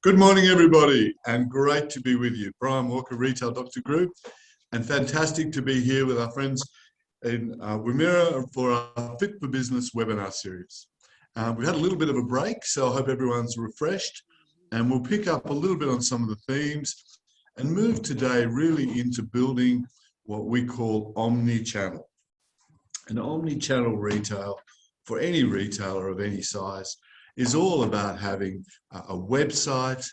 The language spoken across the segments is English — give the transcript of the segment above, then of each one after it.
Good morning, everybody, and great to be with you. Brian Walker, Retail Doctor Group, and fantastic to be here with our friends in Wimmera for our Fit for Business webinar series. We've had a little bit of a break, so I hope everyone's refreshed, and we'll pick up a little bit on some of the themes and move today really into building what we call omni-channel. An omni-channel retail for any retailer of any size is all about having a website,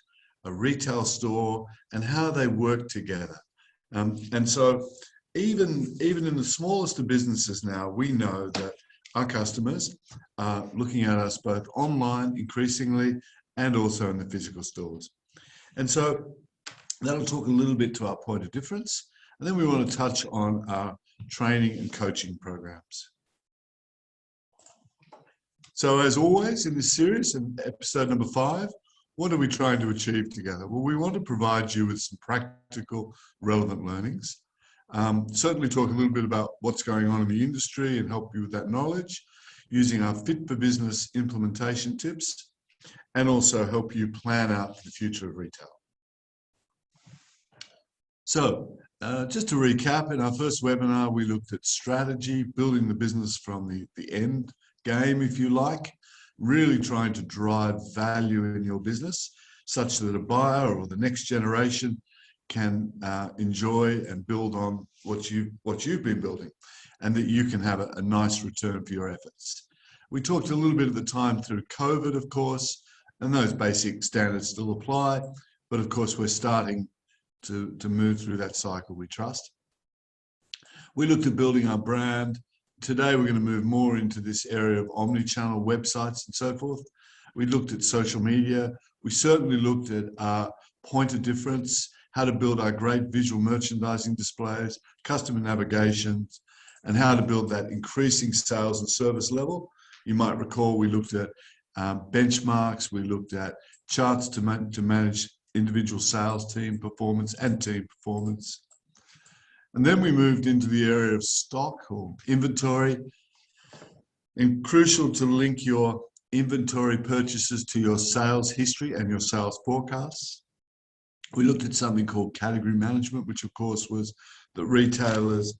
a retail store, and how they work together. And so even in the smallest of businesses now, we know that our customers are looking at us both online increasingly and also in the physical stores. And so that'll talk a little bit to our point of difference. And then we want to touch on our training and coaching programs. So as always in this series, in episode number 5, what are we trying to achieve together? Well, we want to provide you with some practical, relevant learnings. Certainly talk a little bit about what's going on in the industry and help you with that knowledge, using our Fit for Business implementation tips, and also help you plan out the future of retail. So just to recap, in our first webinar, we looked at strategy, building the business from the end game, if you like, really trying to drive value in your business such that a buyer or the next generation can enjoy and build on what you've been building, and that you can have a nice return for your efforts. We talked a little bit at the time through COVID, of course, and those basic standards still apply, but of course we're starting to move through that cycle, we trust. We looked at building our brand. Today, we're going to move more into this area of omni-channel websites and so forth. We looked at social media. We certainly looked at our point of difference, how to build our great visual merchandising displays, customer navigations, and how to build that increasing sales and service level. You might recall we looked at benchmarks. We looked at charts to manage individual sales team performance and team performance. And then we moved into the area of stock or inventory, and crucial to link your inventory purchases to your sales history and your sales forecasts. We looked at something called category management, which of course was the retailers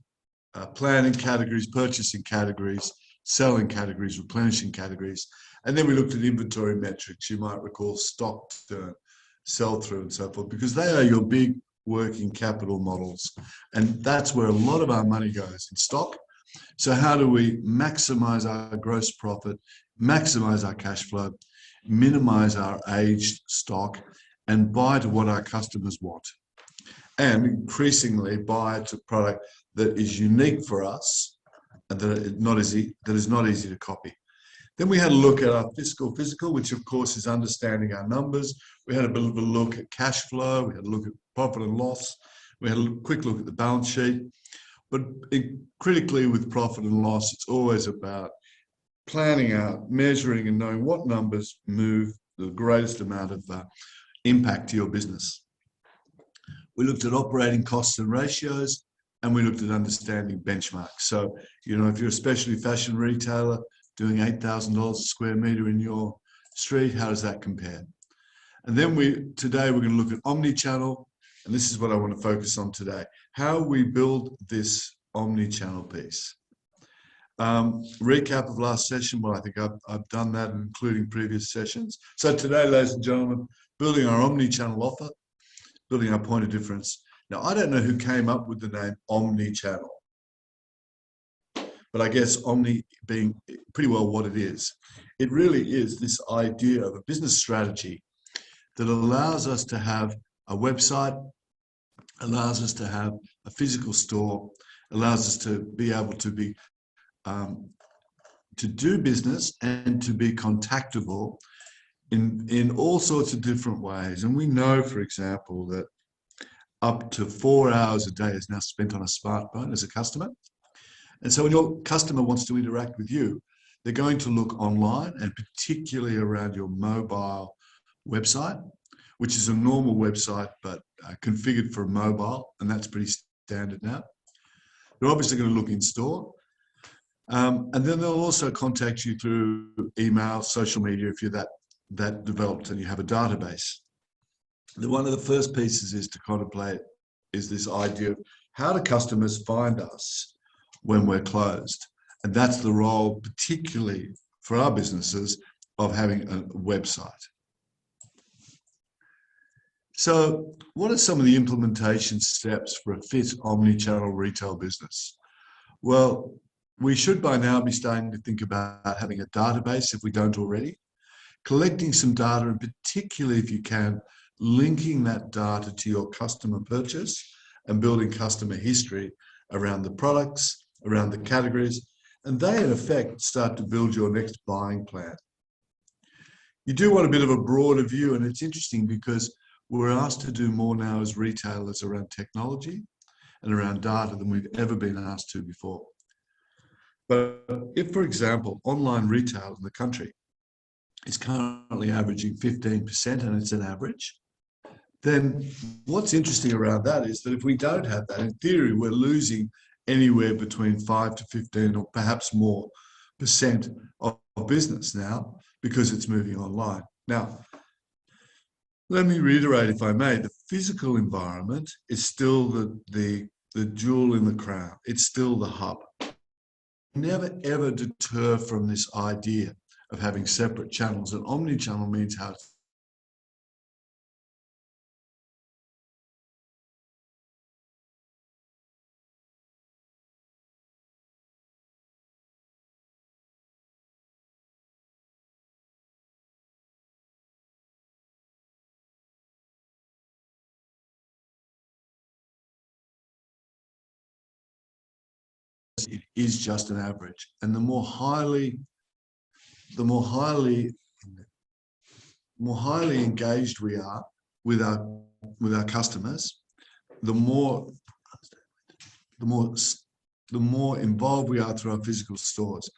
planning categories, purchasing categories, selling categories, replenishing categories. And then we looked at inventory metrics. You might recall stock turn, sell through, and so forth, because they are your big working capital models, and that's where a lot of our money goes, in stock. So how do we maximize our gross profit, maximize our cash flow, minimize our aged stock, and buy to what our customers want, and increasingly buy to product that is unique for us and that is not easy to copy. Then we had a look at our physical, which of course is understanding our numbers. We had a bit of a look at cash flow. We had a look at profit and loss. We had a quick look at the balance sheet. But critically with profit and loss, it's always about planning out, measuring and knowing what numbers move the greatest amount of impact to your business. We looked at operating costs and ratios, and we looked at understanding benchmarks. So, you know, if you're a specialty fashion retailer, doing $8,000 a square meter in your street, how does that compare? And then today we're going to look at omni-channel, and this is what I want to focus on today, how we build this omni-channel piece. Recap of last session, well, I think I've done that, including previous sessions. So today, ladies and gentlemen, building our omni-channel offer, building our point of difference. Now, I don't know who came up with the name omni-channel, but I guess omni being pretty well what it is. It really is this idea of a business strategy that allows us to have a website, allows us to have a physical store, allows us to be able to be to do business and to be contactable in all sorts of different ways. And we know, for example, that up to 4 hours a day is now spent on a smartphone as a customer. And so when your customer wants to interact with you, they're going to look online, and particularly around your mobile website, which is a normal website, but configured for mobile, and that's pretty standard now. They're obviously going to look in store. And then they'll also contact you through email, social media, if you're that developed and you have a database. one of the first pieces is to contemplate is this idea of how do customers find us when we're closed? And that's the role, particularly for our businesses, of having a website. So what are some of the implementation steps for a fit omni-channel retail business? Well, we should by now be starting to think about having a database if we don't already, collecting some data, and particularly if you can, linking that data to your customer purchase and building customer history around the products, around the categories, and they in effect start to build your next buying plan. You do want a bit of a broader view, and it's interesting because we're asked to do more now as retailers around technology and around data than we've ever been asked to before. But if, for example, online retail in the country is currently averaging 15%, and it's an average, then what's interesting around that is that if we don't have that, in theory, we're losing anywhere between 5 to 15 or perhaps more percent of business now because it's moving online. Now, let me reiterate, if I may, the physical environment is still the jewel in the crown. It's still the hub. Never ever deter from this idea of having separate channels, and omni-channel means how it is just an average. And the more highly engaged we are with our customers, the more involved we are through our physical stores.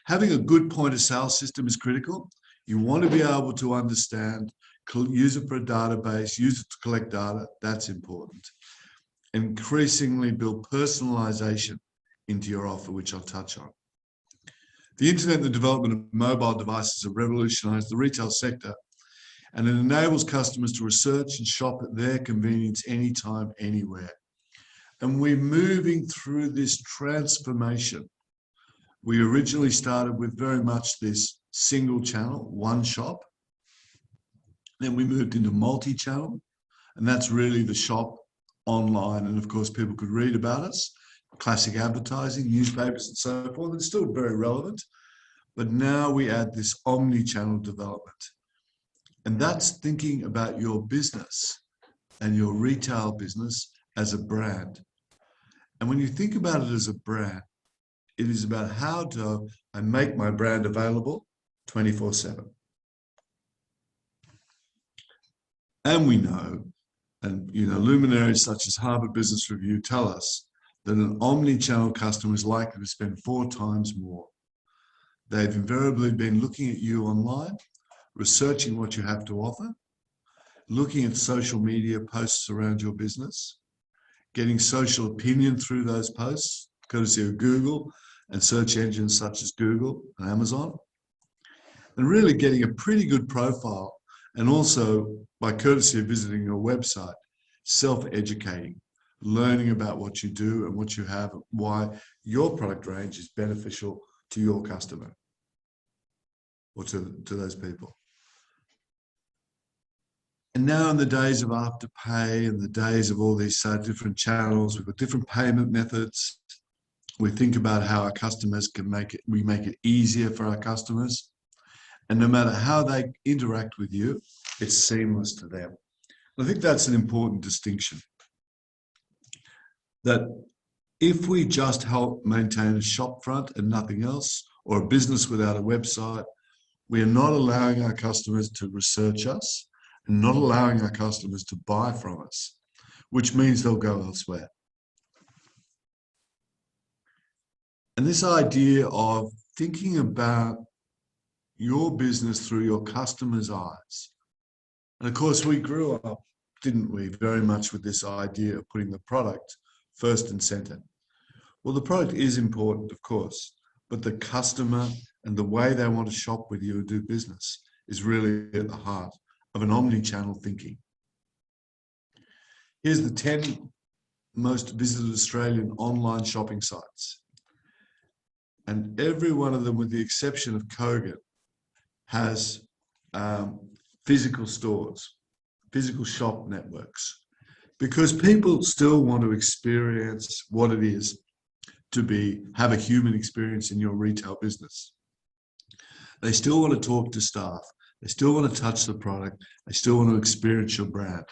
Having a good point of sale system is critical. You want to be able to understand, use it for a database, use it to collect data. That's important. Increasingly build personalization into your offer, which I'll touch on. The internet and the development of mobile devices have revolutionized the retail sector, and it enables customers to research and shop at their convenience anytime, anywhere. And we're moving through this transformation. We originally started with very much this single channel, one shop. Then we moved into multi-channel, and that's really the shop online. And of course, people could read about us, classic advertising, newspapers, and so forth. It's still very relevant. But now we add this omni-channel development. And that's thinking about your business and your retail business as a brand. And when you think about it as a brand, it is about how do I make my brand available 24/7. And we know, and luminaries such as Harvard Business Review tell us that an omni-channel customer is likely to spend 4 times more. They've invariably been looking at you online, researching what you have to offer, looking at social media posts around your business, getting social opinion through those posts, courtesy of Google and search engines such as Google and Amazon, and really getting a pretty good profile, and also by courtesy of visiting your website, self-educating, learning about what you do and what you have, why your product range is beneficial to your customer or to those people. And now in the days of Afterpay and the days of all these different channels, we've got different payment methods. We think about how our customers can we make it easier for our customers. And no matter how they interact with you, it's seamless to them. I think that's an important distinction. That if we just help maintain a shop front and nothing else, or a business without a website, we are not allowing our customers to research us and not allowing our customers to buy from us, which means they'll go elsewhere. And this idea of thinking about your business through your customer's eyes. And of course, we grew up, didn't we, very much with this idea of putting the product first and center. Well, the product is important, of course, but the customer and the way they want to shop with you and do business is really at the heart of an omni-channel thinking. Here's the 10 most visited Australian online shopping sites. And every one of them, with the exception of Kogan, has physical stores, physical shop networks, because people still want to experience what it is to have a human experience in your retail business. They still want to talk to staff. They still want to touch the product. They still want to experience your brand.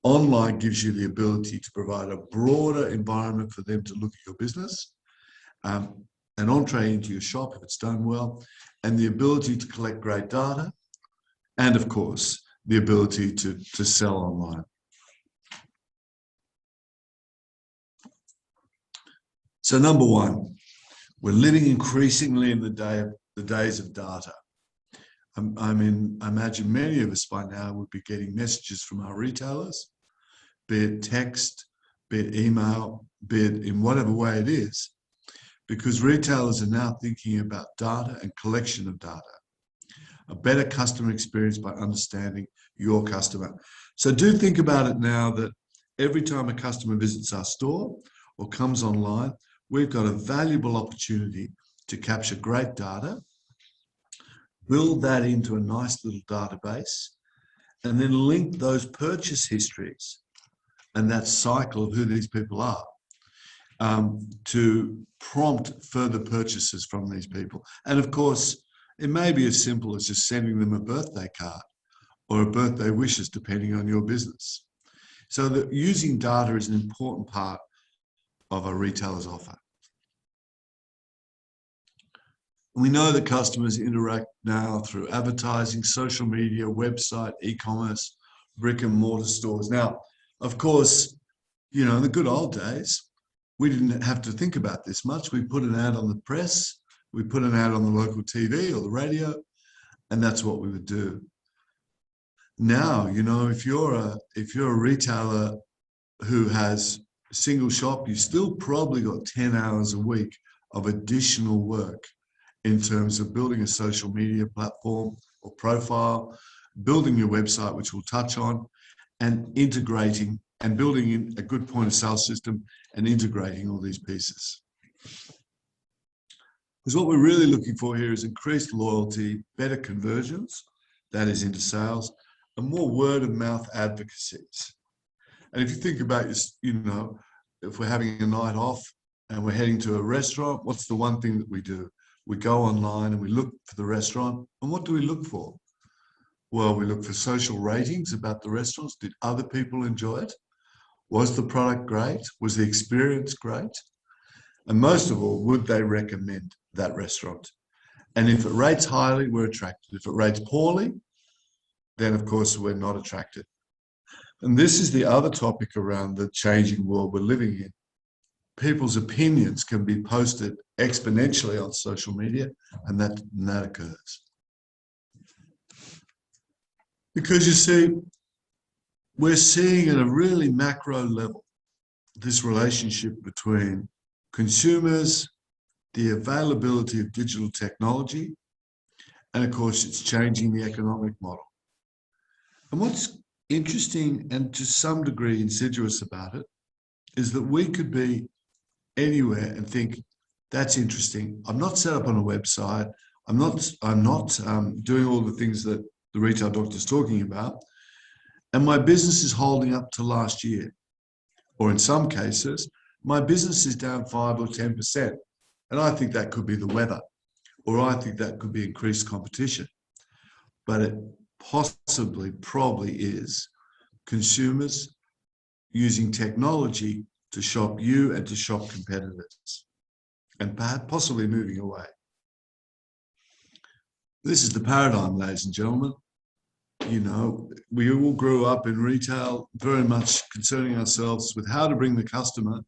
Online gives you the ability to provide a broader environment for them to look at your business, an entree into your shop if it's done well, and the ability to collect great data, and of course, the ability to sell online. So number one, we're living increasingly in the days of data. I imagine many of us by now would be getting messages from our retailers, be it text, be it email, be it in whatever way it is, because retailers are now thinking about data and collection of data, a better customer experience by understanding your customer. So do think about it now that every time a customer visits our store or comes online, we've got a valuable opportunity to capture great data, build that into a nice little database, and then link those purchase histories and that cycle of who these people are to prompt further purchases from these people. And of course, it may be as simple as just sending them a birthday card or a birthday wishes, depending on your business. So that using data is an important part of a retailer's offer. We know that customers interact now through advertising, social media, website, e-commerce, brick and mortar stores. Now, of course, you know, in the good old days, we didn't have to think about this much. We put an ad on the press, we put an ad on the local TV or the radio, and that's what we would do. Now, you know, if you're a retailer who has a single shop, you still probably got 10 hours a week of additional work in terms of building a social media platform or profile, building your website, which we'll touch on, and integrating and building in a good point of sale system and integrating all these pieces. Because what we're really looking for here is increased loyalty, better conversions, that is into sales, and more word of mouth advocacies. And if you think about, you know, if we're having a night off and we're heading to a restaurant, what's the one thing that we do? We go online and we look for the restaurant. And what do we look for? Well, we look for social ratings about the restaurants. Did other people enjoy it? Was the product great? Was the experience great? And most of all, would they recommend that restaurant? And if it rates highly, we're attracted. If it rates poorly, then of course we're not attracted. And this is the other topic around the changing world we're living in. People's opinions can be posted exponentially on social media, and that occurs. Because you see, we're seeing at a really macro level this relationship between consumers, the availability of digital technology, and of course it's changing the economic model. And what's interesting and to some degree insidious about it is that we could be anywhere and think, that's interesting. I'm not set up on a website. I'm not doing all the things that the retail doctor is talking about. And my business is holding up to last year. Or in some cases, my business is down 5 or 10%. And I think that could be the weather, or I think that could be increased competition. But it probably is consumers using technology to shop you and to shop competitors, and perhaps possibly moving away. This is the paradigm, ladies and gentlemen. You know, we all grew up in retail very much concerning ourselves with how to bring the customer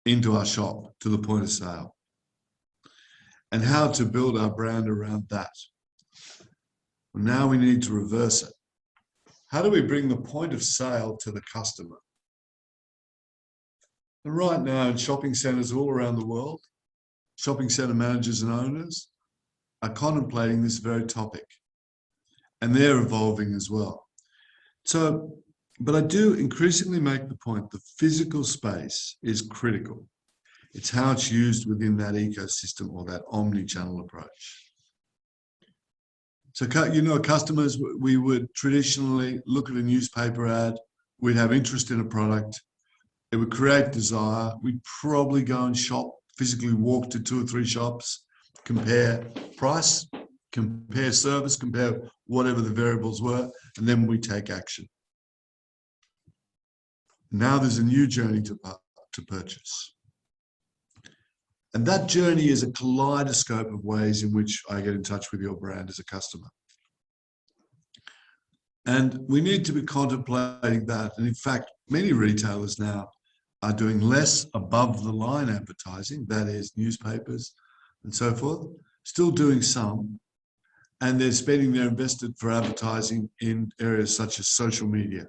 into our shop to the point of sale and how to build our brand around that. Now we need to reverse it. How do we bring the point of sale to the customer? And right now in shopping centres all around the world, shopping centre managers and owners are contemplating this very topic, and they're evolving as well. So But I do increasingly make the point the physical space is critical. It's how it's used within that ecosystem or that omni-channel approach. So, customers, we would traditionally look at a newspaper ad, we'd have interest in a product, it would create desire, we'd probably go and shop, physically walk to 2 or 3 shops, compare price, compare service, compare whatever the variables were, and then we take action. Now there's a new journey to purchase. And that journey is a kaleidoscope of ways in which I get in touch with your brand as a customer. And we need to be contemplating that. And in fact, many retailers now are doing less above the line advertising, that is newspapers and so forth, still doing some. And they're spending their invested for advertising in areas such as social media.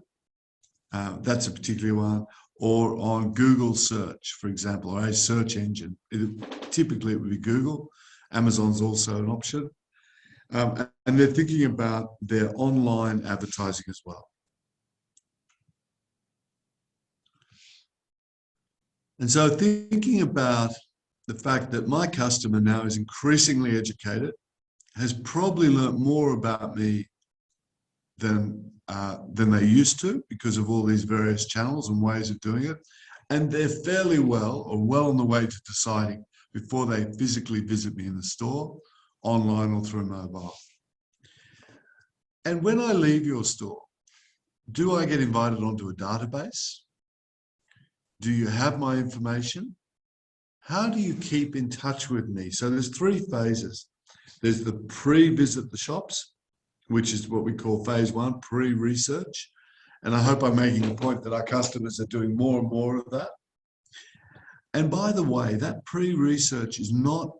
That's a particular one. Or on Google search, for example, or a search engine. Typically, it would be Google. Amazon's also an option. And they're thinking about their online advertising as well. And so thinking about the fact that my customer now is increasingly educated, has probably learned more about me than they used to because of all these various channels and ways of doing it. And they're fairly well on the way to deciding before they physically visit me in the store, online or through mobile. And when I leave your store, do I get invited onto a database? Do you have my information? How do you keep in touch with me? So there's 3 phases. There's the pre-visit the shops, which is what we call phase 1, pre-research. And I hope I'm making the point that our customers are doing more and more of that. And by the way, that pre-research is not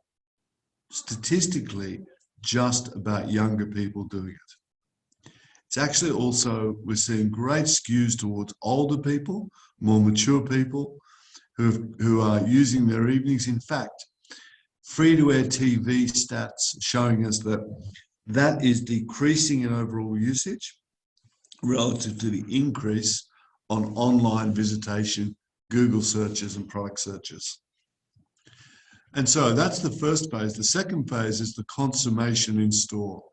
statistically just about younger people doing it. It's actually also, we're seeing great skews towards older people, more mature people who are using their evenings. In fact, free-to-air TV stats showing us that that is decreasing in overall usage relative to the increase on online visitation, Google searches and product searches. And so that's the first phase. The second phase is the consummation in store.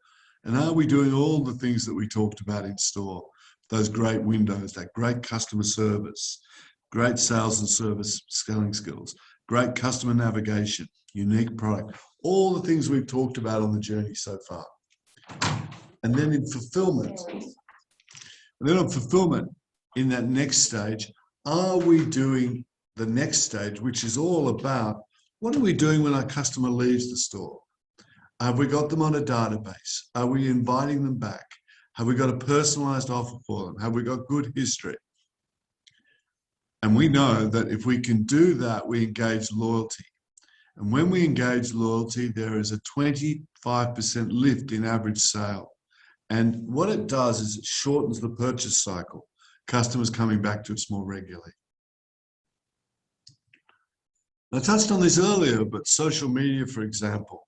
And are we doing all the things that we talked about in store? Those great windows, that great customer service, great sales and service selling skills, great customer navigation, unique product, all the things we've talked about on the journey so far. And then in fulfillment, in that next stage, are we doing the next stage, which is all about what are we doing when our customer leaves the store? Have we got them on a database? Are we inviting them back? Have we got a personalized offer for them? Have we got good history? And we know that if we can do that, we engage loyalty. And when we engage loyalty, there is a 25% lift in average sale. And what it does is it shortens the purchase cycle, customers coming back to us more regularly. I touched on this earlier, but social media, for example,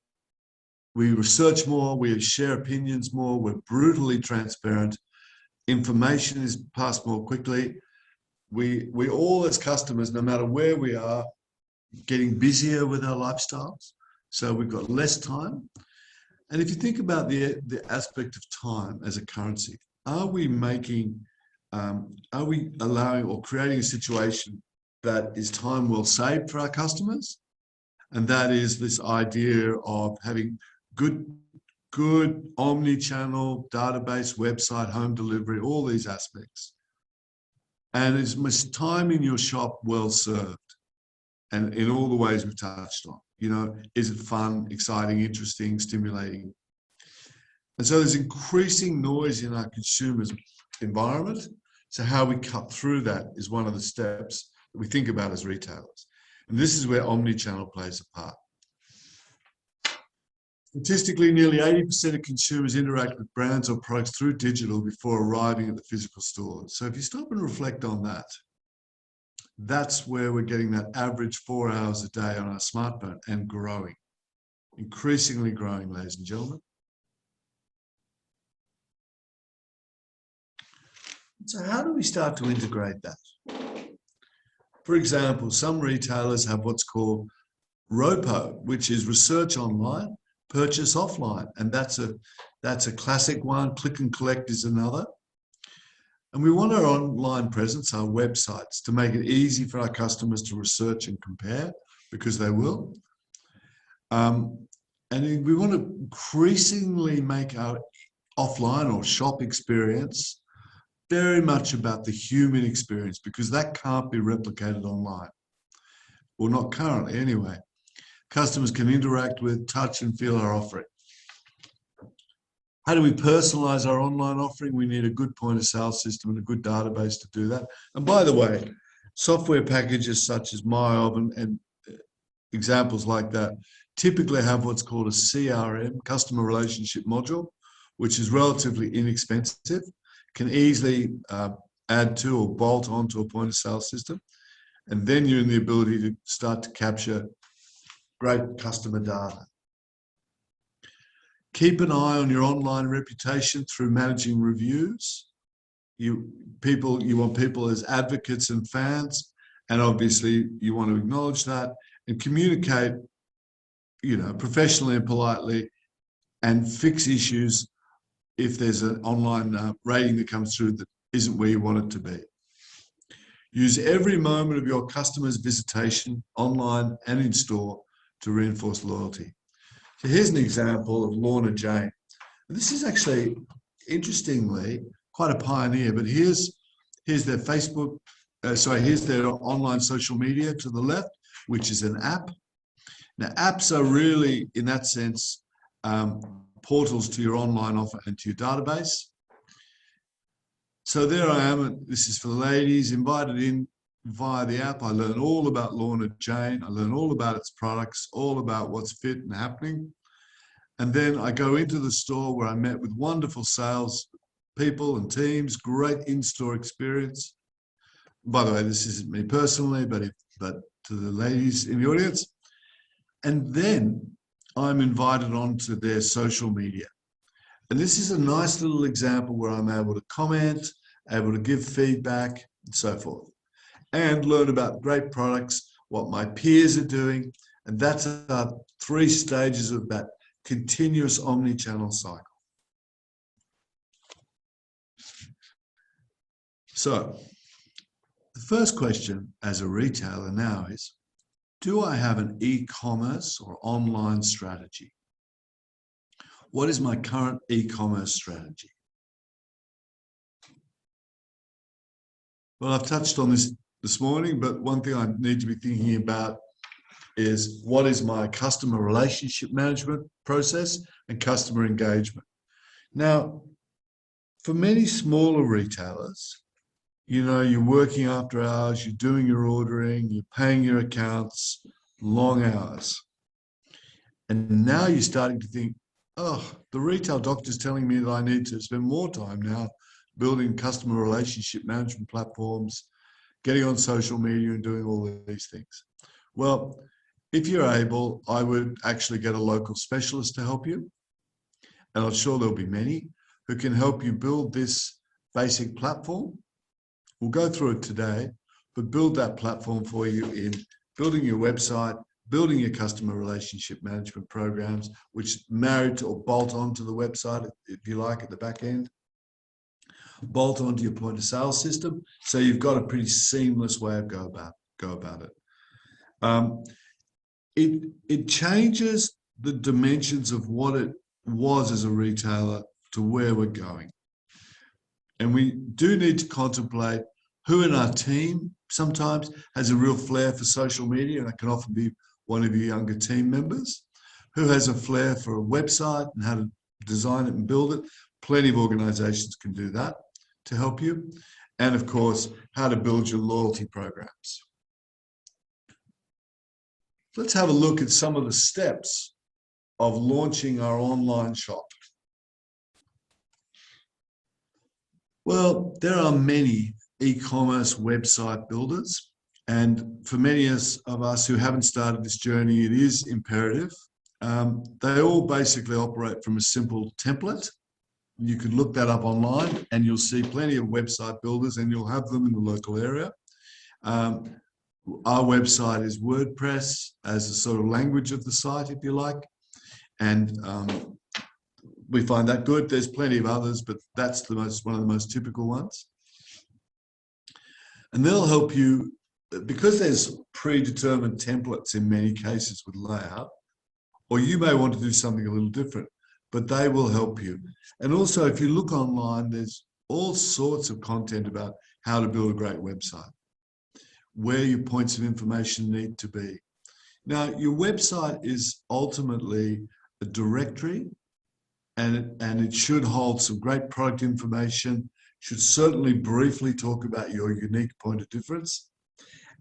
we research more, we share opinions more, we're brutally transparent, information is passed more quickly. We all as customers, no matter where we are, getting busier with our lifestyles. So we've got less time. And if you think about the aspect of time as a currency, are we allowing or creating a situation that is time well saved for our customers? And that is this idea of having good omni-channel database, website, home delivery, all these aspects. And is much time in your shop well served? And in all the ways we've touched on, is it fun, exciting, interesting, stimulating? And so there's increasing noise in our consumers' environment. So how we cut through that is one of the steps that we think about as retailers. And this is where omni-channel plays a part. Statistically, nearly 80% of consumers interact with brands or products through digital before arriving at the physical stores. So if you stop and reflect on that, that's where we're getting that average 4 hours a day on our smartphone and growing, increasingly growing, ladies and gentlemen. So how do we start to integrate that? For example, some retailers have what's called ROPO, which is research online, purchase offline. And that's a classic one. Click and collect is another. And we want our online presence, our websites, to make it easy for our customers to research and compare, because they will. And we want to increasingly make our offline or shop experience very much about the human experience, because that can't be replicated online. Well, not currently anyway. Customers can interact with, touch and feel our offering. How do we personalize our online offering? We need a good point of sale system and a good database to do that. And by the way, software packages such as MyOven and examples like that typically have what's called a CRM, customer relationship module, which is relatively inexpensive, can easily add to or bolt onto a point of sale system. And then you're in the ability to start to capture great customer data. Keep an eye on your online reputation through managing reviews. You want people as advocates and fans, and obviously you want to acknowledge that and communicate, professionally and politely, and fix issues if there's an online rating that comes through that isn't where you want it to be. Use every moment of your customer's visitation, online and in store, to reinforce loyalty. So here's an example of Lorna Jane. This is actually, interestingly, quite a pioneer, but here's their Facebook, here's their online social media to the left, which is an app. Now, apps are really, in that sense, portals to your online offer and to your database. So there I am, and this is for the ladies, invited in via the app. I learn all about Lorna Jane. I learn all about its products, all about what's fit and happening. And then I go into the store where I met with wonderful sales people and teams, great in-store experience. By the way, this isn't me personally, but to the ladies in the audience. And then I'm invited onto their social media. And this is a nice little example where I'm able to comment, able to give feedback, and so forth, and learn about great products, what my peers are doing. And that's our 3 stages of that continuous omni-channel cycle. So the first question as a retailer now is, do I have an e-commerce or online strategy? What is my current e-commerce strategy? Well, I've touched on this morning, but one thing I need to be thinking about is, what is my customer relationship management process and customer engagement? Now, for many smaller retailers, you're working after hours, you're doing your ordering, you're paying your accounts, long hours. And now you're starting to think, oh, the retail doctor's telling me that I need to spend more time now building customer relationship management platforms, getting on social media and doing all of these things. Well, if you're able, I would actually get a local specialist to help you. And I'm sure there'll be many who can help you build this basic platform. We'll go through it today, but build that platform for you in building your website, building your customer relationship management programs, which married to or bolt onto the website, if you like, at the back end. Bolt onto your point of sale system. So you've got a pretty seamless way of go about it. It changes the dimensions of what it was as a retailer to where we're going. And we do need to contemplate who in our team sometimes has a real flair for social media, and that can often be one of your younger team members, who has a flair for a website and how to design it and build it. Plenty of organizations can do that to help you. And of course, how to build your loyalty programs. Let's have a look at some of the steps of launching our online shop. Well, there are many e-commerce website builders, and for many of us who haven't started this journey, it is imperative. They all basically operate from a simple template, You can look that up online and you'll see plenty of website builders, and you'll have them in the local area. Our website is WordPress as a sort of language of the site, if you like. And we find that good. There's plenty of others, but that's one of the most typical ones. And they'll help you, because there's predetermined templates in many cases with layout, or you may want to do something a little different, but they will help you. And also, if you look online, there's all sorts of content about how to build a great website, where your points of information need to be. Now, your website is ultimately a directory, and it should hold some great product information, should certainly briefly talk about your unique point of difference,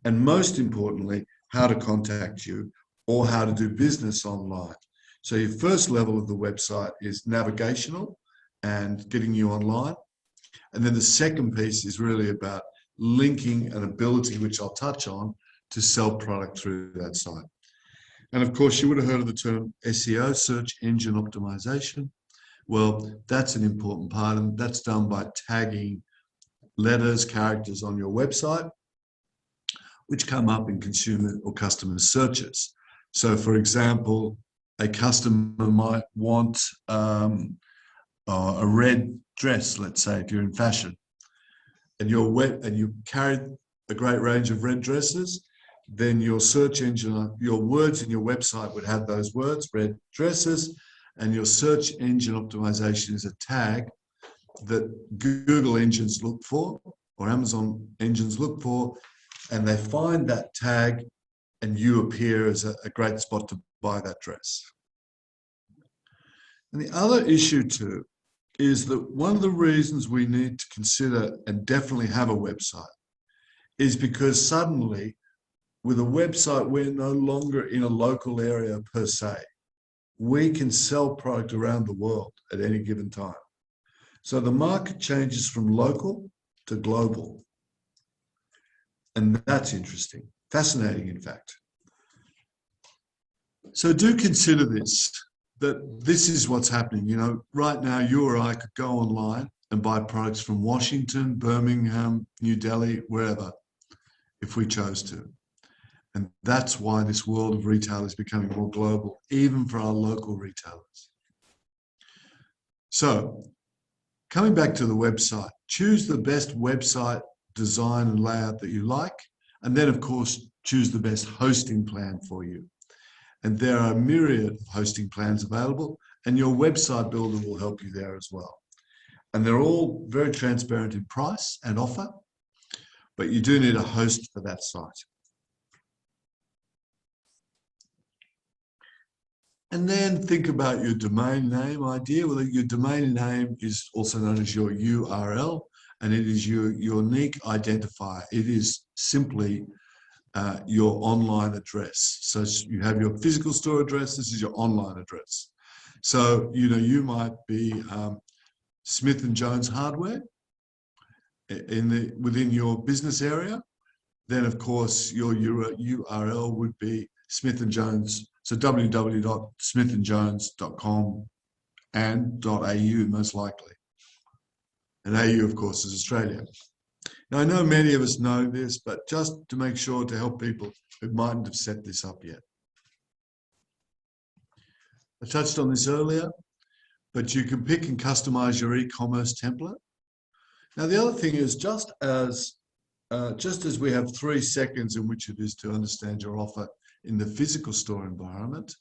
and most importantly, how to contact you or how to do business online. So your first level of the website is navigational and getting you online. And then the second piece is really about linking an ability, which I'll touch on, to sell product through that site. And of course, you would have heard of the term SEO, search engine optimization. Well, that's an important part, and that's done by tagging letters, characters on your website, which come up in consumer or customer searches. So for example, a customer might want a red dress, let's say, if you're in fashion, and you carry a great range of red dresses, then your search engine, your words in your website would have those words, red dresses, and your search engine optimization is a tag that Google engines look for, or Amazon engines look for, and they find that tag, and you appear as a great spot to buy that dress. And the other issue too is that one of the reasons we need to consider and definitely have a website is because suddenly, with a website, we're no longer in a local area per se. We can sell product around the world at any given time. So the market changes from local to global. And that's interesting, fascinating, in fact. So do consider this, that this is what's happening. You know, right now, you or I could go online and buy products from Washington, Birmingham, New Delhi, wherever, if we chose to. And that's why this world of retail is becoming more global, even for our local retailers. So, coming back to the website, choose the best website design and layout that you like, and then, of course, choose the best hosting plan for you. And there are a myriad of hosting plans available, and your website builder will help you there as well. And they're all very transparent in price and offer, but you do need a host for that site. And then think about your domain name idea. Well, your domain name is also known as your URL, and it is your unique identifier. It is simply your online address. So you have your physical store address. This is your online address. So, you know, you might be Smith & Jones Hardware within your business area. Then, of course, your URL would be Smith & Jones. So www.smithandjones.com and .au most likely. And AU, of course, is Australia. Now, I know many of us know this, but just to make sure, to help people who mightn't have set this up yet. I touched on this earlier, but you can pick and customize your e-commerce template. Now, the other thing is, just as we have 3 seconds in which it is to understand your offer in the physical store environment,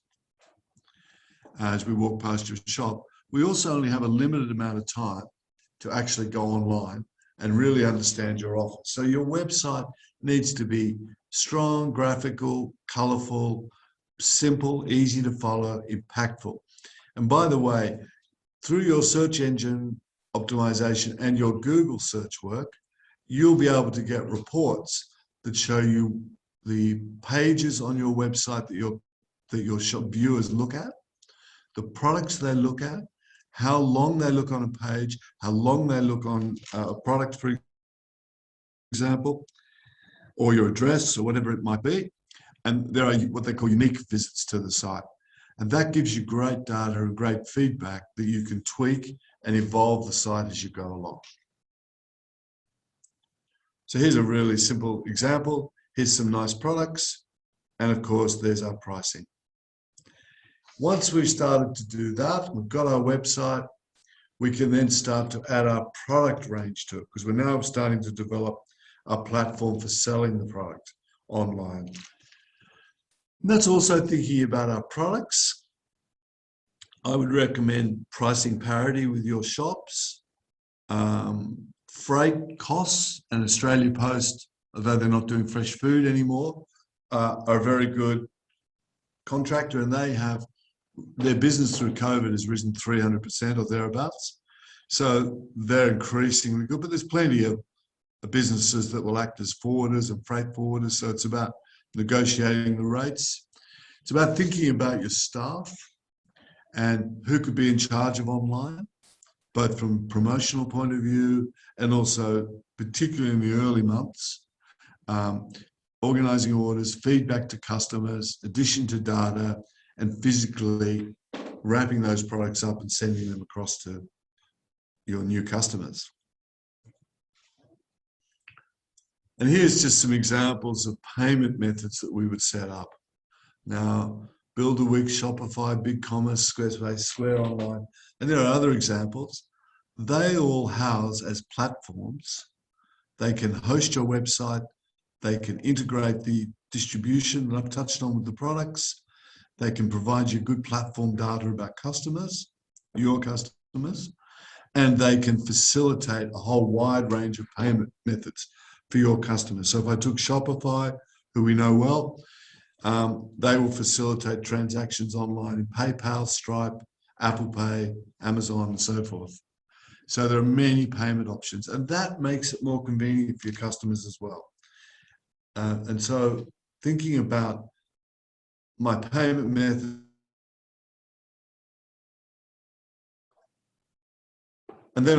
as we walk past your shop, we also only have a limited amount of time to actually go online and really understand your offer. So your website needs to be strong, graphical, colorful, simple, easy to follow, impactful. And by the way, through your search engine optimization and your Google search work, you'll be able to get reports that show you the pages on your website that your shop viewers look at, the products they look at, how long they look on a page, how long they look on a product, for example, or your address or whatever it might be. And there are what they call unique visits to the site. And that gives you great data and great feedback that you can tweak and evolve the site as you go along. So here's a really simple example. Here's some nice products. And of course, there's our pricing. Once we've started to do that, we've got our website, we can then start to add our product range to it, because we're now starting to develop a platform for selling the product online. And that's also thinking about our products. I would recommend pricing parity with your shops. Freight costs, and Australia Post, although they're not doing fresh food anymore, are a very good contractor, and they have their business through COVID has risen 300% or thereabouts. So they're increasingly good, but there's plenty of businesses that will act as forwarders and freight forwarders. So it's about negotiating the rates. It's about thinking about your staff and who could be in charge of online, both from a promotional point of view and also particularly in the early months, organising orders, feedback to customers, addition to data, and physically wrapping those products up and sending them across to your new customers. And here's just some examples of payment methods that we would set up. Now, Build a Wix, Shopify, BigCommerce, Squarespace, Square Online, and there are other examples. They all house as platforms. They can host your website. They can integrate the distribution that I've touched on with the products. They can provide you good platform data about customers, your customers, and they can facilitate a whole wide range of payment methods for your customers. So if I took Shopify, who we know well, they will facilitate transactions online in PayPal, Stripe, Apple Pay, Amazon, and so forth. So there are many payment options, and that makes it more convenient for your customers as well. And so thinking about my payment method, and then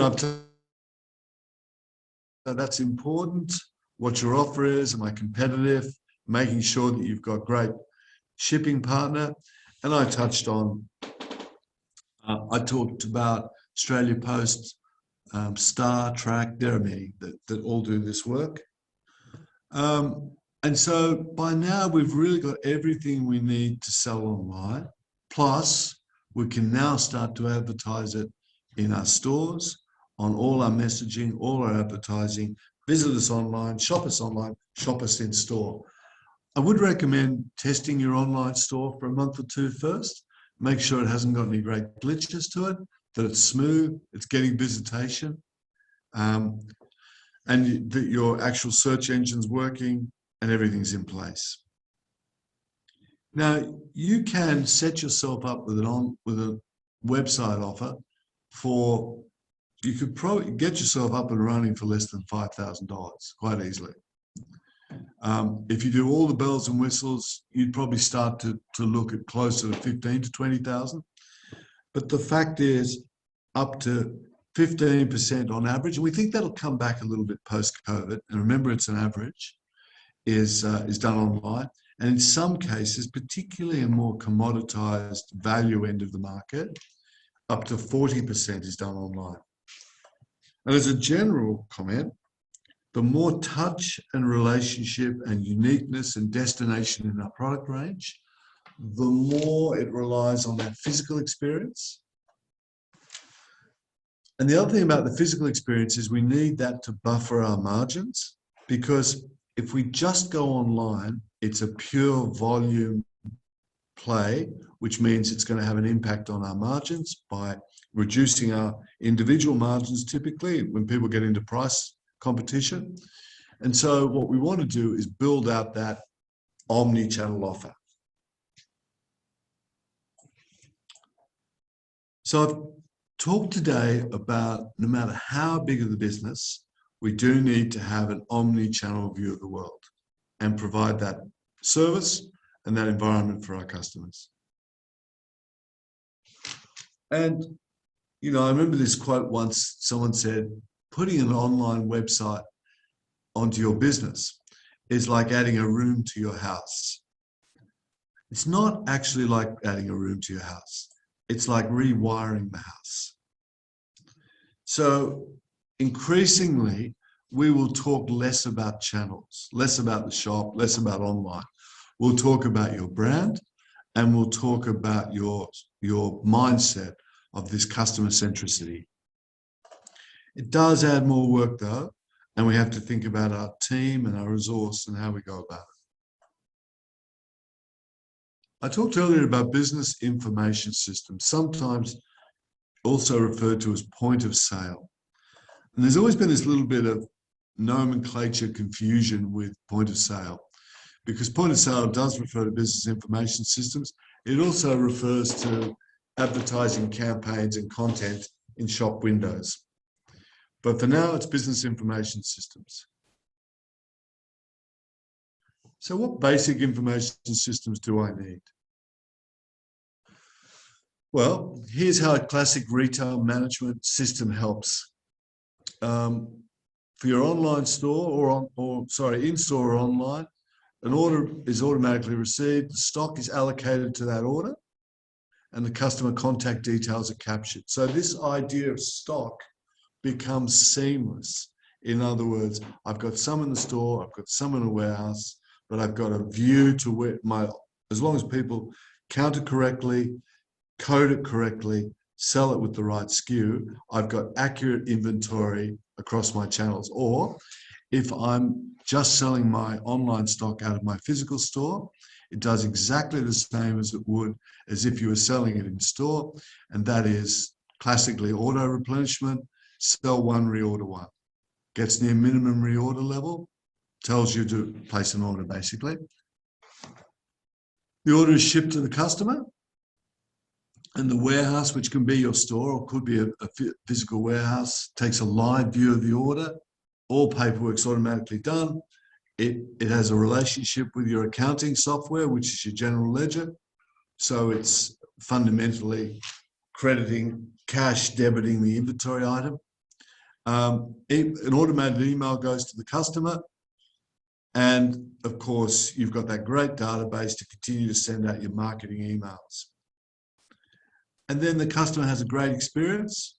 that's important, what your offer is, am I competitive, making sure that you've got great shipping partner. And I touched on, I talked about Australia Post, Star, Track, there are many that all do this work. And so by now we've really got everything we need to sell online. Plus, we can now start to advertise it in our stores, on all our messaging, all our advertising. Visit us online, shop us in store. I would recommend testing your online store for a month or two first. Make sure it hasn't got any great glitches to it, that it's smooth, it's getting visitation, and that your actual search engine's working and everything's in place. Now, you can set yourself up with a website offer for, you could probably get yourself up and running for less than $5,000 quite easily. If you do all the bells and whistles, you'd probably start to look at closer to 15 to 20,000. But the fact is, up to 15% on average, and we think that'll come back a little bit post-COVID, and remember it's an average, is done online. And in some cases, particularly in more commoditized value end of the market, up to 40% is done online. And as a general comment, the more touch and relationship and uniqueness and destination in our product range, the more it relies on that physical experience. And the other thing about the physical experience is we need that to buffer our margins, because if we just go online, it's a pure volume play, which means it's going to have an impact on our margins by reducing our individual margins typically when people get into price competition. And so what we want to do is build out that omni-channel offer. So I've talked today about no matter how big of the business, we do need to have an omni-channel view of the world and provide that service and that environment for our customers. And, you know, I remember this quote once, someone said, putting an online website onto your business is like adding a room to your house. It's not actually like adding a room to your house. It's like rewiring the house. So increasingly, we will talk less about channels, less about the shop, less about online. We'll talk about your brand, and we'll talk about your mindset of this customer centricity. It does add more work though, and we have to think about our team and our resource and how we go about it. I talked earlier about business information systems, sometimes also referred to as point of sale. And there's always been this little bit of nomenclature confusion with point of sale, because point of sale does refer to business information systems. It also refers to advertising campaigns and content in shop windows. But for now, it's business information systems. So what basic information systems do I need? Well, here's how a classic retail management system helps. For your online store in-store or online, an order is automatically received, the stock is allocated to that order, and the customer contact details are captured. So this idea of stock becomes seamless. In other words, I've got some in the store, I've got some in a warehouse, but I've got a view to where as long as people count it correctly, code it correctly, sell it with the right SKU, I've got accurate inventory across my channels. Or if I'm just selling my online stock out of my physical store, it does exactly the same as it would as if you were selling it in store. And that is classically auto replenishment, sell one, reorder one. Gets near minimum reorder level, tells you to place an order basically. The order is shipped to the customer, and the warehouse, which can be your store or could be a physical warehouse, takes a live view of the order. All paperwork's automatically done. It has a relationship with your accounting software, which is your general ledger. So it's fundamentally crediting cash, debiting the inventory item. An automated email goes to the customer. And of course, you've got that great database to continue to send out your marketing emails. And then the customer has a great experience.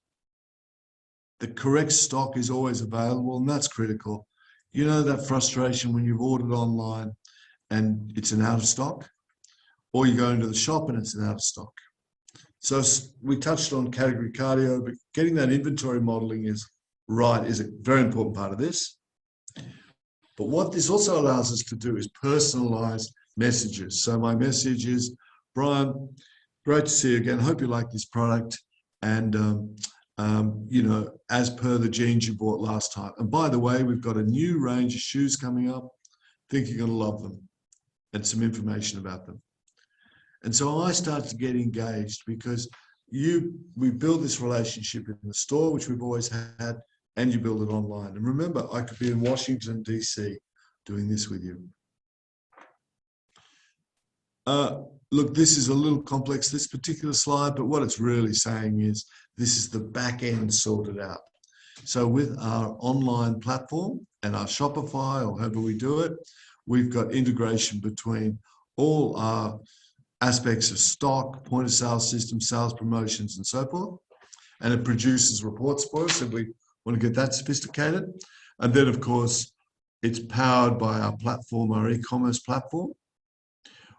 The correct stock is always available, and that's critical. You know that frustration when you've ordered online and it's an out of stock, or you go into the shop and it's an out of stock. So we touched on category cardio, but getting that inventory modeling is a very important part of this. But what this also allows us to do is personalize messages. So my message is, Brian, great to see you again. Hope you like this product. And, you know, as per the jeans you bought last time. And by the way, we've got a new range of shoes coming up. Think you're going to love them, and some information about them. And so I started to get engaged because we build this relationship in the store, which we've always had, and you build it online. And remember, I could be in Washington, DC, doing this with you. Look, this is a little complex, this particular slide, but what it's really saying is this is the back end sorted out. So with our online platform and our Shopify, or however we do it, we've got integration between all our aspects of stock, point of sale system, sales promotions, and so forth. And it produces reports for us if we want to get that sophisticated. And then, of course, it's powered by our platform, our e-commerce platform,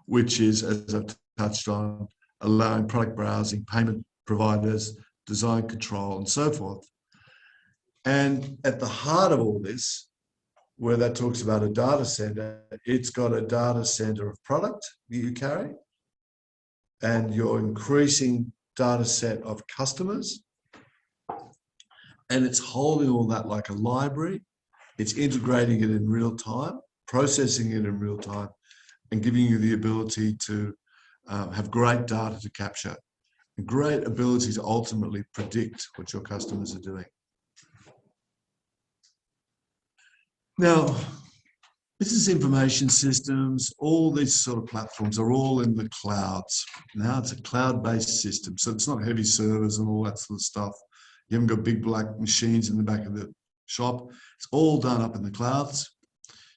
which is, as I've touched on, allowing product browsing, payment providers, design control, and so forth. And at the heart of all this, where that talks about a data center, it's got a data center of product that you carry, and your increasing data set of customers. And it's holding all that like a library. It's integrating it in real time, processing it in real time, and giving you the ability to have great data to capture, and great ability to ultimately predict what your customers are doing. Now, business information systems, all these sort of platforms are all in the clouds. Now it's a cloud-based system, so it's not heavy servers and all that sort of stuff. You haven't got big black machines in the back of the shop. It's all done up in the clouds.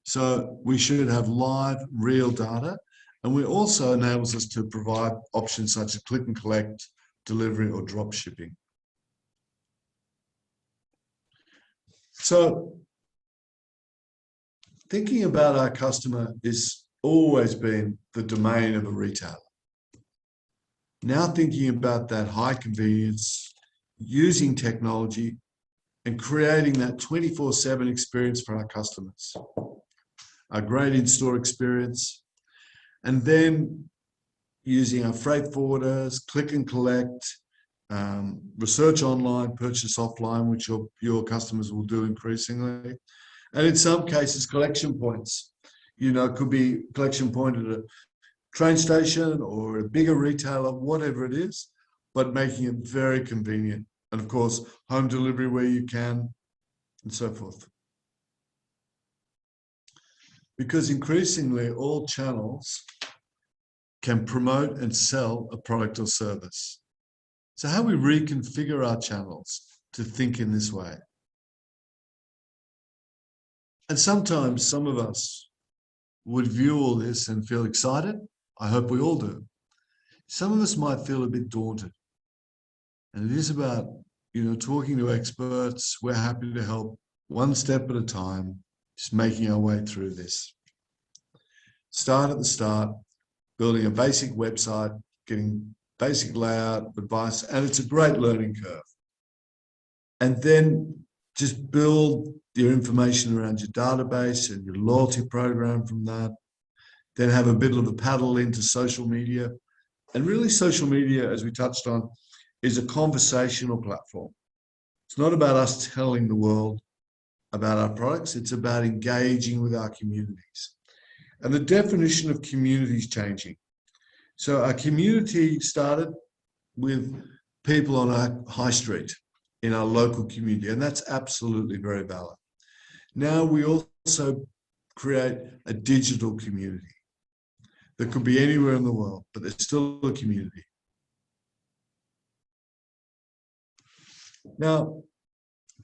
So we should have live, real data. And it also enables us to provide options such as click and collect, delivery, or drop shipping. So thinking about our customer has always been the domain of a retailer. Now thinking about that high convenience, using technology and creating that 24/7 experience for our customers, a great in-store experience, and then using our freight forwarders, click and collect, research online, purchase offline, which your customers will do increasingly. And in some cases, collection points. It could be collection point at a train station or a bigger retailer, whatever it is, but making it very convenient. And of course, home delivery where you can, and so forth. Because increasingly all channels can promote and sell a product or service. So how we reconfigure our channels to think in this way. And sometimes some of us would view all this and feel excited. I hope we all do. Some of us might feel a bit daunted. And it is about, talking to experts. We're happy to help one step at a time, just making our way through this. Start at the start, building a basic website, getting basic layout, advice, and it's a great learning curve. And then just build your information around your database and your loyalty program from that. Then have a bit of a paddle into social media. And really social media, as we touched on, is a conversational platform. It's not about us telling the world about our products. It's about engaging with our communities. And the definition of community is changing. So our community started with people on our high street in our local community, and that's absolutely very valid. Now we also create a digital community that could be anywhere in the world, but there's still a community. Now,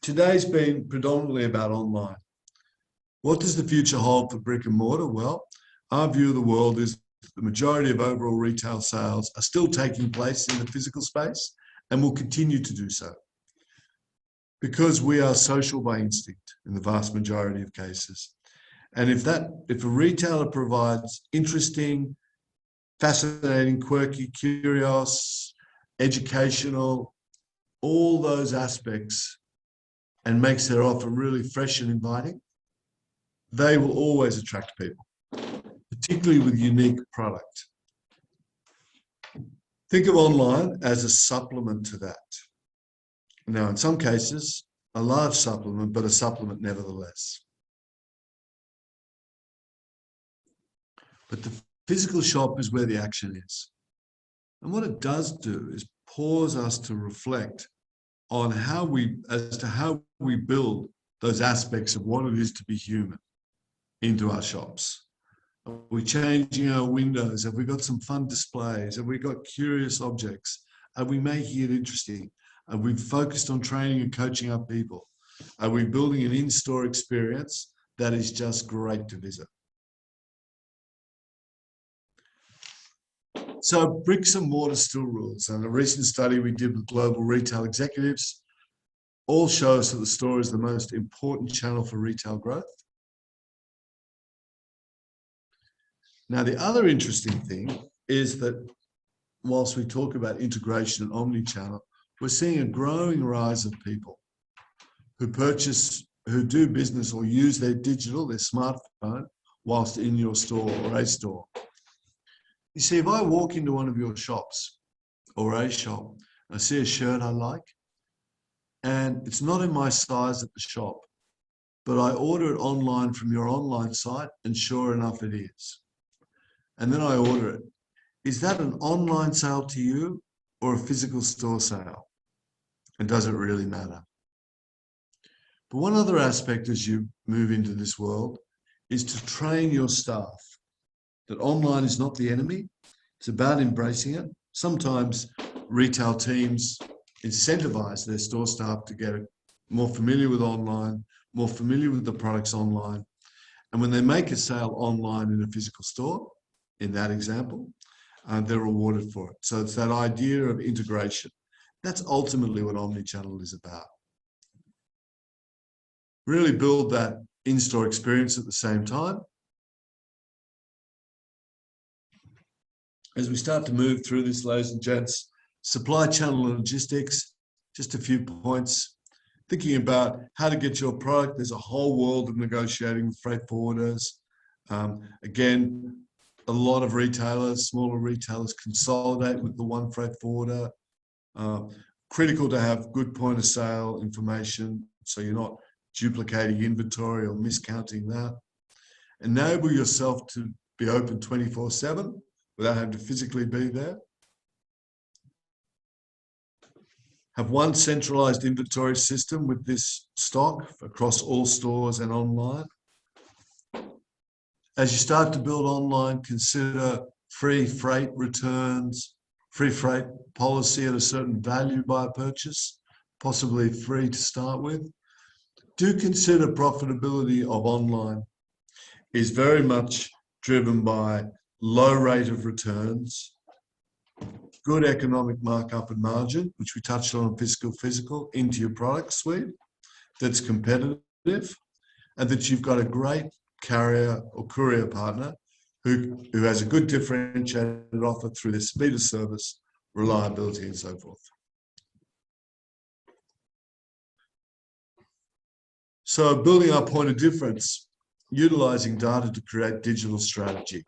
today's been predominantly about online. What does the future hold for brick and mortar? Well, our view of the world is the majority of overall retail sales are still taking place in the physical space and will continue to do so, because we are social by instinct in the vast majority of cases. And if a retailer provides interesting, fascinating, quirky, curious, educational, all those aspects, and makes their offer really fresh and inviting, they will always attract people, particularly with unique product. Think of online as a supplement to that. Now, in some cases, a large supplement, but a supplement nevertheless. But the physical shop is where the action is. And what it does do is pause us to reflect on how we build those aspects of what it is to be human into our shops. Are we changing our windows? Have we got some fun displays? Have we got curious objects? Are we making it interesting? Are we focused on training and coaching our people? Are we building an in-store experience that is just great to visit? So bricks and mortar still rules. And a recent study we did with global retail executives all show us that the store is the most important channel for retail growth. Now, the other interesting thing is that whilst we talk about integration and omni-channel, we're seeing a growing rise of people who do business or use their digital, their smartphone, whilst in your store or a store. You see, if I walk into one of your shops or a shop, I see a shirt I like, and it's not in my size at the shop, but I order it online from your online site, and sure enough, it is. And then I order it. Is that an online sale to you or a physical store sale? And does it really matter? But one other aspect as you move into this world is to train your staff that online is not the enemy. It's about embracing it. Sometimes retail teams incentivize their store staff to get more familiar with online, more familiar with the products online. And when they make a sale online in a physical store, in that example, they're rewarded for it. So it's that idea of integration. That's ultimately what omni-channel is about. really build that in-store experience at the same time. As we start to move through this, ladies and gents, supply channel logistics, just a few points. Thinking about how to get your product. There's a whole world of negotiating with freight forwarders. Again, a lot of retailers, smaller retailers, consolidate with the one freight forwarder. Critical to have good point of sale information so you're not duplicating inventory or miscounting that. Enable yourself to be open 24/7 without having to physically be there. Have one centralized inventory system with this stock across all stores and online. As you start to build online, consider free freight returns, free freight policy at a certain value by purchase, possibly free to start with. Do consider profitability of online is very much driven by low rate of returns, good economic markup and margin, which we touched on physical, into your product suite that's competitive, and that you've got a great carrier or courier partner who has a good differentiated offer through their speed of service, reliability, and so forth. So building our point of difference, utilizing data to create digital strategy.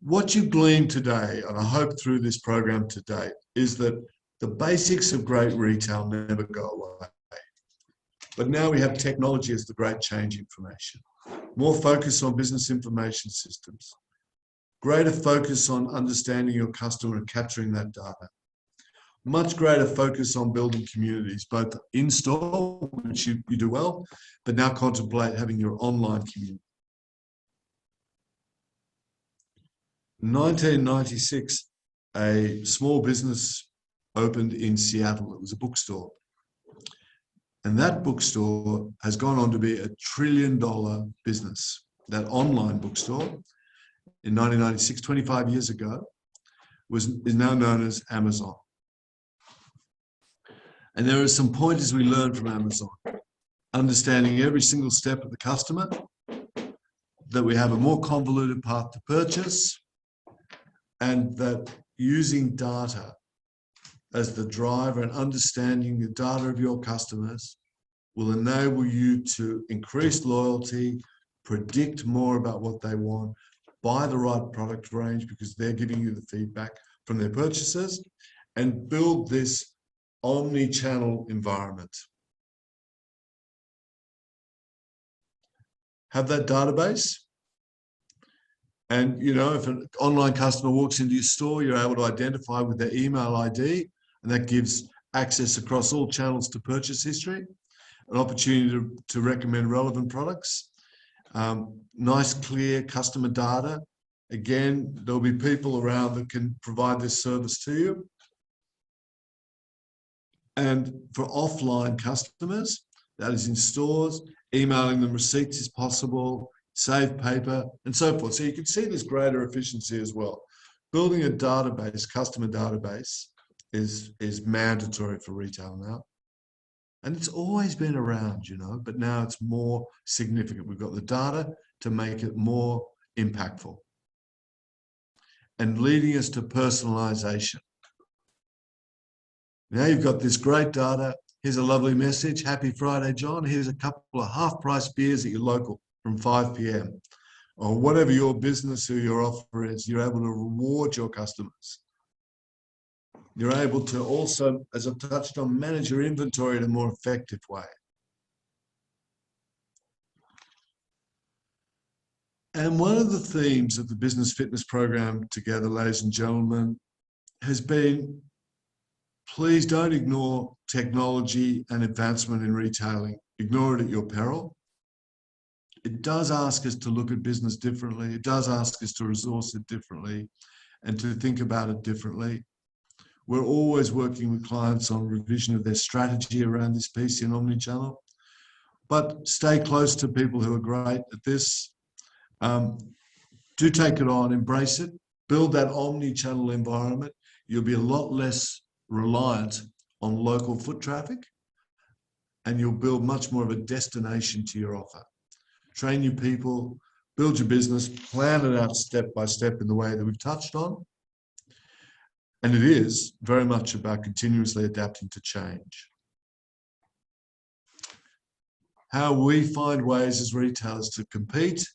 What you've gleaned today, and I hope through this program to date, is that the basics of great retail never go away. But now we have technology as the great change information. More focus on business information systems. Greater focus on understanding your customer and capturing that data. Much greater focus on building communities, both in-store, which you do well, but now contemplate having your online community. In 1996, a small business opened in Seattle. It was a bookstore. And that bookstore has gone on to be $1 trillion business. That online bookstore in 1996, 25 years ago, is now known as Amazon. And there are some pointers we learned from Amazon. Understanding every single step of the customer, that we have a more convoluted path to purchase, and that using data as the driver and understanding the data of your customers will enable you to increase loyalty, predict more about what they want, buy the right product range because they're giving you the feedback from their purchasers, and build this omni-channel environment. Have that database. And, you know, if an online customer walks into your store, you're able to identify with their email ID, and that gives access across all channels to purchase history, an opportunity to recommend relevant products, nice, clear customer data. Again, there'll be people around that can provide this service to you. And for offline customers, that is in stores, emailing them receipts is possible, save paper, and so forth. So you can see this greater efficiency as well. Building a database, customer database, is mandatory for retail now. And it's always been around, you know, but now it's more significant. We've got the data to make it more impactful. And leading us to personalization. Now you've got this great data. Here's a lovely message. Happy Friday, John. Here's a couple of half-price beers at your local from 5 p.m. Or whatever your business or your offer is, you're able to reward your customers. You're able to also, as I've touched on, manage your inventory in a more effective way. And one of the themes of the Business Fitness Program together, ladies and gentlemen, has been, please don't ignore technology and advancement in retailing. Ignore it at your peril. It does ask us to look at business differently. It does ask us to resource it differently and to think about it differently. We're always working with clients on revision of their strategy around this piece in Omni-Channel. But stay close to people who are great at this. Do take it on, embrace it, build that Omni-Channel environment. You'll be a lot less reliant on local foot traffic and you'll build much more of a destination to your offer. Train your people, build your business, plan it out step by step in the way that we've touched on. And it is very much about continuously adapting to change. How we find ways as retailers to compete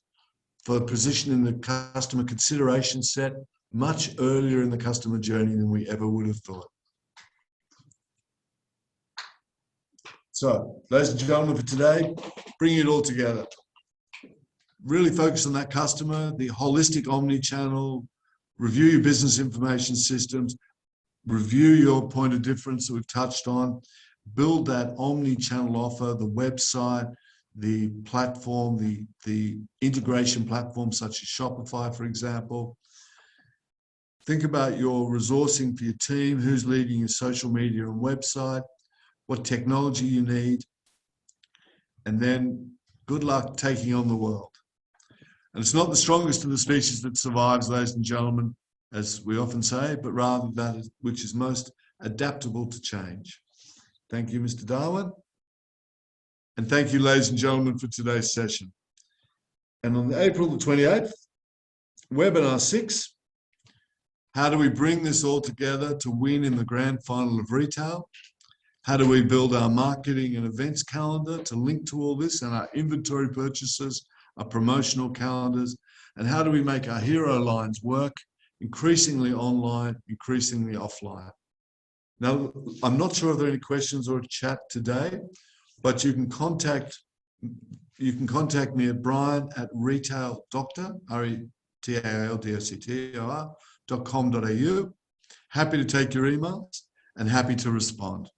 for position in the customer consideration set much earlier in the customer journey than we ever would have thought. So, ladies and gentlemen, for today, bringing it all together. Really focus on that customer, the holistic omni-channel, review your business information systems, review your point of difference that we've touched on, build that omni-channel offer, the website, the platform, the integration platform such as Shopify, for example. Think about your resourcing for your team, who's leading your social media and website, what technology you need, and then good luck taking on the world. And it's not the strongest of the species that survives, ladies and gentlemen, as we often say, but rather that which is most adaptable to change. Thank you, Mr. Darwin. And thank you, ladies and gentlemen, for today's session. And on April the 28th, webinar 6, how do we bring this all together to win in the grand final of retail? How do we build our marketing and events calendar to link to all this, and our inventory purchases, our promotional calendars? And how do we make our hero lines work increasingly online, increasingly offline? Now, I'm not sure if there are any questions or a chat today, but you can contact me at brian@retaildoctor, retaildoctor.com.au. Happy to take your emails and happy to respond.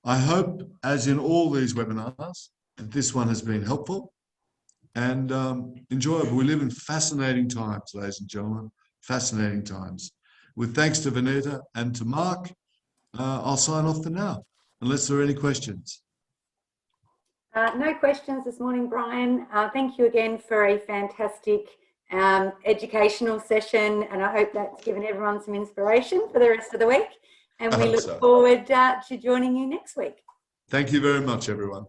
I hope, as in all these webinars, that this one has been helpful and enjoyable. We live in fascinating times, ladies and gentlemen, fascinating times. With thanks to Vanessa and to Mark, I'll sign off for now, unless there are any questions. No questions this morning, Brian. Thank you again for a fantastic educational session, and I hope that's given everyone some inspiration for the rest of the week. And we look forward to joining you next week. Thank you very much, everyone.